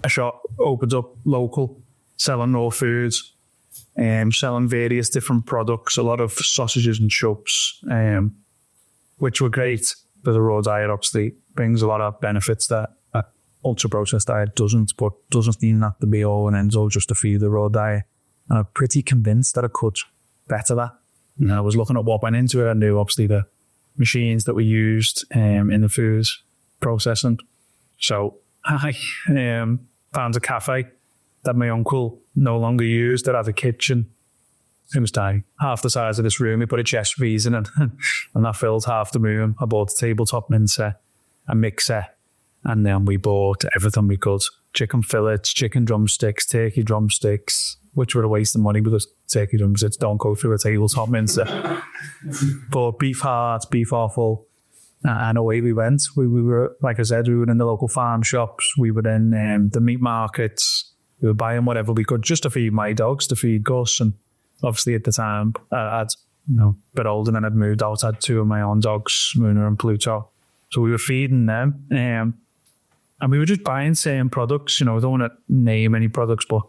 a shop opened up local, selling raw foods, selling various different products, a lot of sausages and chops, which were great. But the raw diet obviously brings a lot of benefits that ultra-processed diet doesn't, but doesn't mean that the be-all and end-all just to feed the raw diet. And I'm pretty convinced that I could better that. And I was looking at what went into it. I knew obviously the machines that we used in the foods processing. So I found a cafe that my uncle no longer used that had a kitchen. It was tiny, half the size of this room. He put a chest freeze in it and that filled half the room. I bought a tabletop mincer, a mixer, and then we bought everything we could. Chicken fillets, chicken drumsticks, turkey drumsticks, which were a waste of money because turkey drumsticks don't go through a tabletop mincer. But beef hearts, beef offal, and away we went. We were, like I said, we were in the local farm shops. We were in the meat markets. We were buying whatever we could just to feed my dogs, to feed Gus. And obviously at the time, I'd a bit older and I'd moved out. I had two of my own dogs, Muna and Pluto. So we were feeding them. And we were just buying same products. I don't want to name any products, but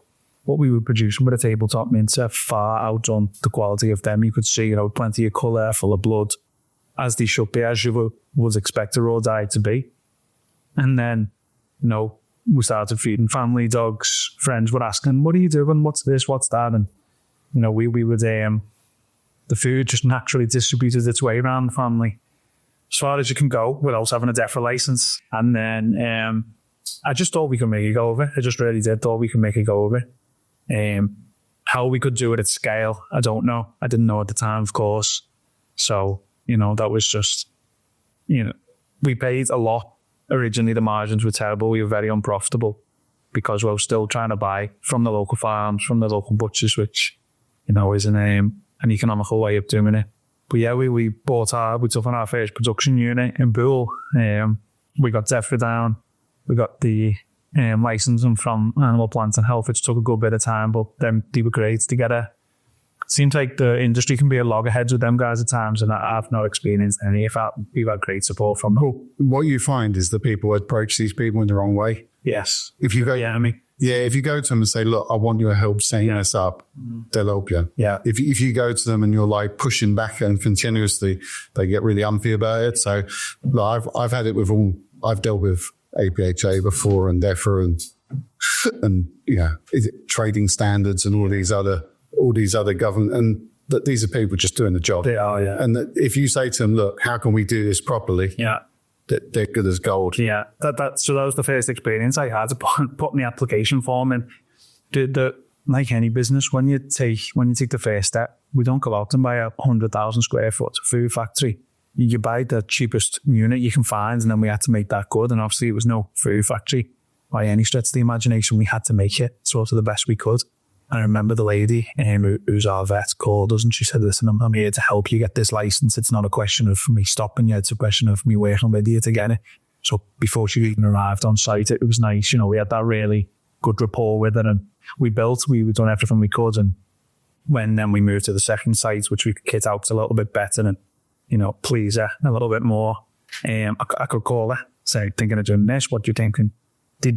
what we were producing with a tabletop mincer far outdone the quality of them. You could see, plenty of colour, full of blood, as they should be, as you would expect a raw diet to be. And then, we started feeding family dogs. Friends were asking, what are you doing? What's this? What's that? And, we would, the food just naturally distributed its way around the family as far as you can go without having a DEFRA license. And then I just thought we could make it go over. I just really did thought we could make it go over. How we could do it at scale, I don't know. I didn't know at the time, of course. So, that was just, we paid a lot. Originally, the margins were terrible. We were very unprofitable because we were still trying to buy from the local farms, from the local butchers, which, isn't an economical way of doing it. But yeah, we took on our first production unit in Bull. We got DEFRA down. We got the licensing from Animal Plant and Health, which took a good bit of time, but then they were great together. It seems like the industry can be a loggerheads with them guys at times, and I've no experience in any of that. We've had great support from them. Well, what you find is that people approach these people in the wrong way. Yes. If you go, if you go to them and say, look, I want your help setting this up, they'll help you. Yeah. If you go to them and you're like pushing back and continuously, they get really umpy about it. So look, I've had it with I've dealt with APHA before and DEFRA and trading standards and all these other government, and that these are people just doing the job. They are, yeah. And that if you say to them, look, how can we do this properly? Yeah. They're good as gold. Yeah, so that was the first experience I had to put my application form in. Like any business, when you take the first step, we don't go out and buy 100,000 square foot food factory. You buy the cheapest unit you can find, and then we had to make that good. And obviously, it was no food factory by any stretch of the imagination. We had to make it sort of the best we could. And I remember the lady who's our vet called us and she said, listen, I'm here to help you get this license. It's not a question of me stopping you. It's a question of me working with you to get it. So before she even arrived on site, it was nice. We had that really good rapport with her, and we've done everything we could. And when then we moved to the second site, which we could kit out a little bit better and, please her a little bit more, I could call her, say, thinking of doing this, what do you thinking? They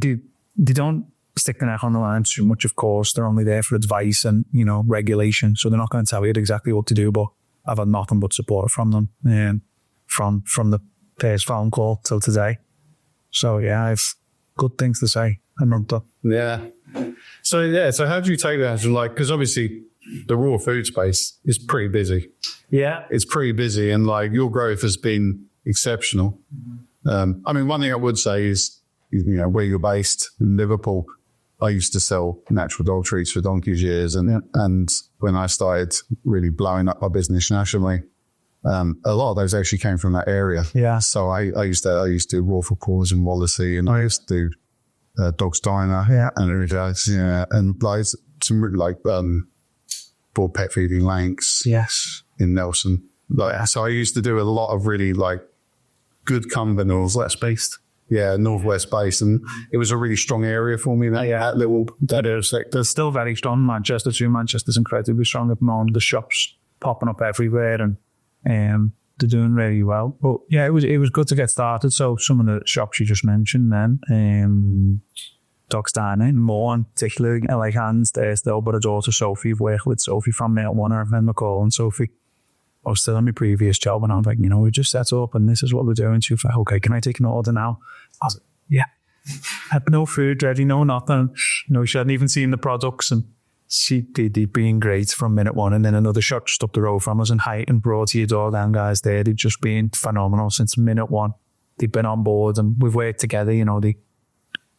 don't stick their neck on the line too much, of course. They're only there for advice and, regulation. So they're not going to tell you exactly what to do, but I've had nothing but support from them from the first phone call till today. So yeah, I've good things to say. I know that. Yeah. So how do you take that? Because obviously the raw food space is pretty busy. Yeah. It's pretty busy, and your growth has been exceptional. One thing I would say is, where you're based in Liverpool, I used to sell natural dog treats for donkey's years. And when I started really blowing up my business nationally, a lot of those actually came from that area. Yeah. So I used to do Rawful Paws in Wallasey, and I used to do Dog's Diner. Yeah. And everything else. Yeah. And some really bought pet feeding Lanks. Yes. In Nelson. So I used to do a lot of really good companies. West based. Yeah, northwest based, and it was a really strong area for me. That little sector. Still very strong. Manchester too. Manchester's incredibly strong at the moment. The shops popping up everywhere, and they're doing really well. But yeah, it was good to get started. So some of the shops you just mentioned, then dogs dying in more, in particular, like hands there still, but a daughter, Sophie, I've worked with Sophie from minute one, I've been calling Sophie. I was still in my previous job and I'm like, we just set up and this is what we're doing. She was like, okay, can I take an order now? I was like, yeah. Had no food ready, no nothing. She hadn't even seen the products, and they'd been great from minute one. And then another shop just up the road from us in Height and brought to your door, them guys there, they've just been phenomenal since minute one. They've been on board and we've worked together. They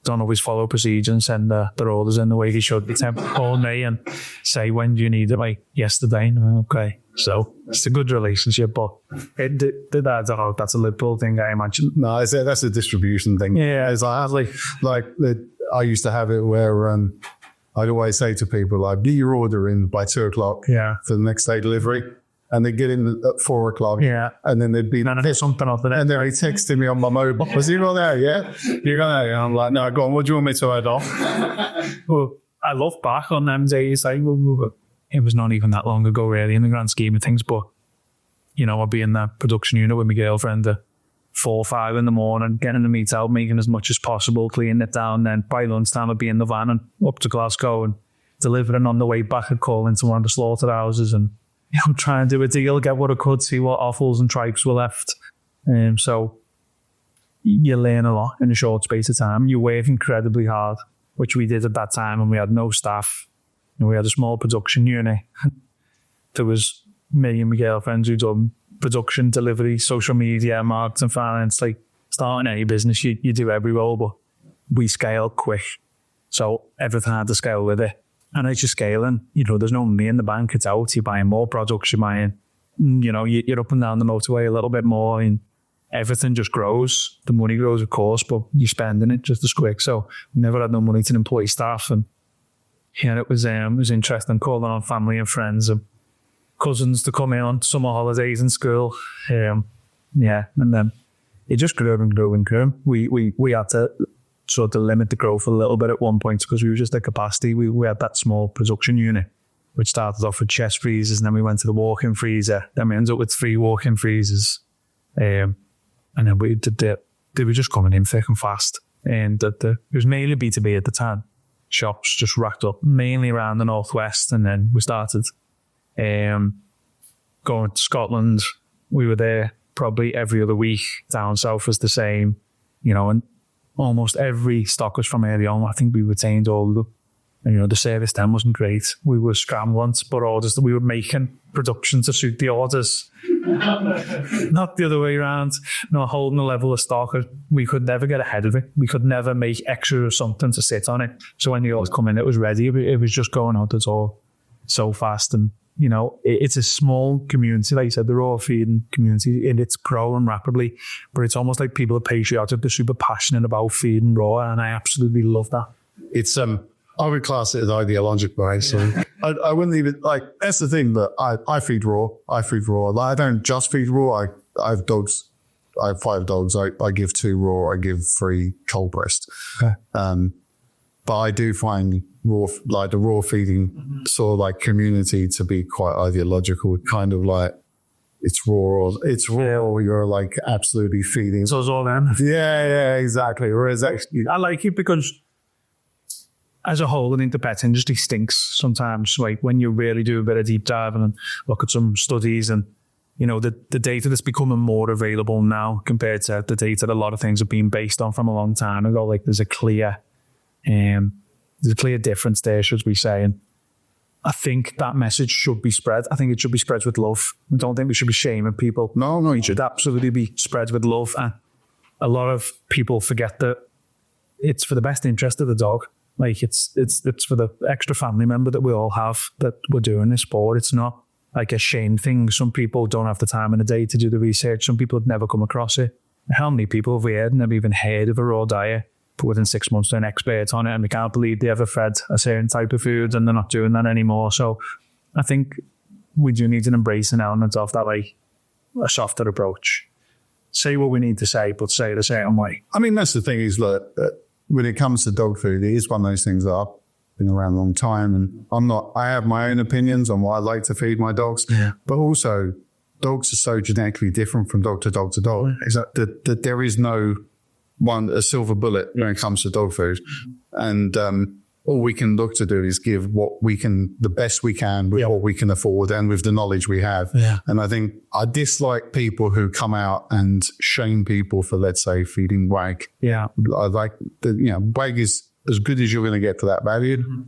don't always follow procedure and send their orders in the way they should. They tend to call me and say, when do you need it? Like yesterday. And I'm like, okay. So it's a good relationship, but that's a Liverpool thing, I imagine. No, that's a distribution thing. Yeah. It's like I used to have it where I'd always say to people, like, get your order in by 2:00 for the next day delivery. And they'd get in at 4:00. Yeah. And then they'd be something up there. And then he texted me on my mobile. Was you going there? Yeah. You're going there? And I'm like, no, go on. What do you want me to add on? Well, I look back on them days. Like, it was not even that long ago, really, in the grand scheme of things. But, I'd be in the production unit with my girlfriend at 4 or 5 in the morning, getting the meat out, making as much as possible, cleaning it down. Then by lunchtime, I'd be in the van and up to Glasgow and delivering on the way back. I'd call into one of the slaughterhouses and try and do a deal, get what I could, see what offals and tripes were left. So you learn a lot in a short space of time. You work incredibly hard, which we did at that time, and we had no staff. We had a small production unit. There was me and my girlfriends who done production, delivery, social media, marketing, finance. Like starting any business, you do every role, but we scale quick. So everything had to scale with it. And as you're scaling, there's no money in the bank, it's out. You're buying more products, you're buying, you're up and down the motorway a little bit more, and everything just grows. The money grows, of course, but you're spending it just as quick. So we never had no money to employ staff. And it was interesting calling on family and friends and cousins to come in on summer holidays in school. And then it just grew and grew and grew. We had to sort of limit the growth a little bit at one point because we were just at capacity. We had that small production unit, which started off with chest freezers, and then we went to the walk-in freezer. Then we ended up with 3 walk-in freezers. And then they were just coming in thick and fast. And it was mainly B2B at the time. Shops just racked up, mainly around the Northwest. And then we started going to Scotland. We were there probably every other week. Down south was the same, and almost every stock was from early on. I think we retained all of them. And, the service then wasn't great. We were scrambling to put orders that we were making production to suit the orders. Not the other way around. Holding the level of stock. We could never get ahead of it. We could never make extra or something to sit on it. So when the orders come in, it was ready. It was just going out the door so fast. And, it's a small community. Like you said, the raw feeding community, and it's growing rapidly. But it's almost like people are patriotic. They're super passionate about feeding raw. And I absolutely love that. It's, I would class it as ideological, right? So I wouldn't even, that's the thing that I feed raw. I don't just feed raw. I have dogs. I have 5 dogs. I give 2 raw. I give 3 cold breast. Okay. But I do find the raw feeding sort of community to be quite ideological. Kind of like it's raw. You're absolutely feeding. So it's all them. Yeah, exactly. Whereas actually, I like it because as a whole, I think the pet industry stinks sometimes. Like when you really do a bit of deep diving and look at some studies, and the data that's becoming more available now compared to the data that a lot of things have been based on from a long time ago. Like there's a clear difference there, should we say? And I think that message should be spread. I think it should be spread with love. I don't think we should be shaming people. No, it should absolutely be spread with love. And a lot of people forget that it's for the best interest of the dog. Like it's for the extra family member that we all have that we're doing this for. It's not like a shame thing. Some people don't have the time in the day to do the research. Some people have never come across it. How many people have we heard, never even heard of a raw diet, but within 6 months they're an expert on it and we can't believe they ever fed a certain type of food and they're not doing that anymore. So I think we do need to embrace an element of that, a softer approach. Say what we need to say, but say it a certain way. I mean, that's the thing is that when it comes to dog food, it is one of those things that I've been around a long time, and I have my own opinions on what I like to feed my dogs, but also dogs are so genetically different from dog to dog to dog. That there is no a silver bullet when it comes to dog food. And all we can look to do is give the best we can with what we can afford and with the knowledge we have. Yeah. And I think I dislike people who come out and shame people for, let's say, feeding wag. Yeah. I like wag is as good as you're going to get for that value. Mm-hmm.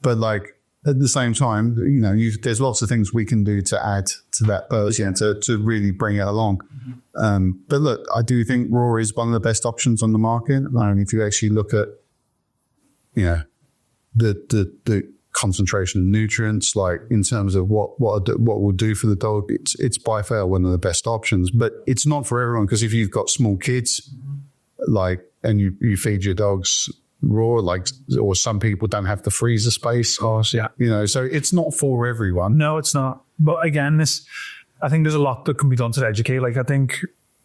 But like at the same time, there's lots of things we can do to add to that person to really bring it along. Mm-hmm. But look, I do think raw is one of the best options on the market. And if you actually look at, the concentration of nutrients, like in terms of what will do for the dog, it's by far one of the best options. But it's not for everyone, because if you've got small kids, and you feed your dogs raw, or some people don't have the freezer space. Of course, yeah. So it's not for everyone. No, it's not. But again, I think there's a lot that can be done to educate. Like I think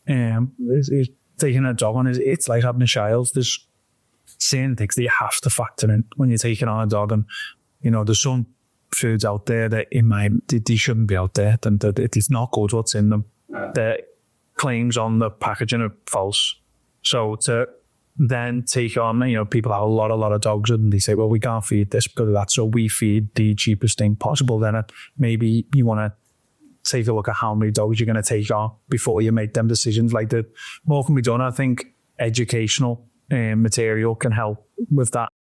taking a dog on it's like having a child. There's certain things that you have to factor in when you're taking on a dog, and there's some foods out there that they shouldn't be out there, and that it is not good what's in them. The claims on the packaging are false. So to then take on, people have a lot of dogs and they say, well, we can't feed this because of that, so we feed the cheapest thing possible. Then maybe you want to take a look at how many dogs you're going to take on before you make them decisions. Like the more can be done. I think educational material can help with that.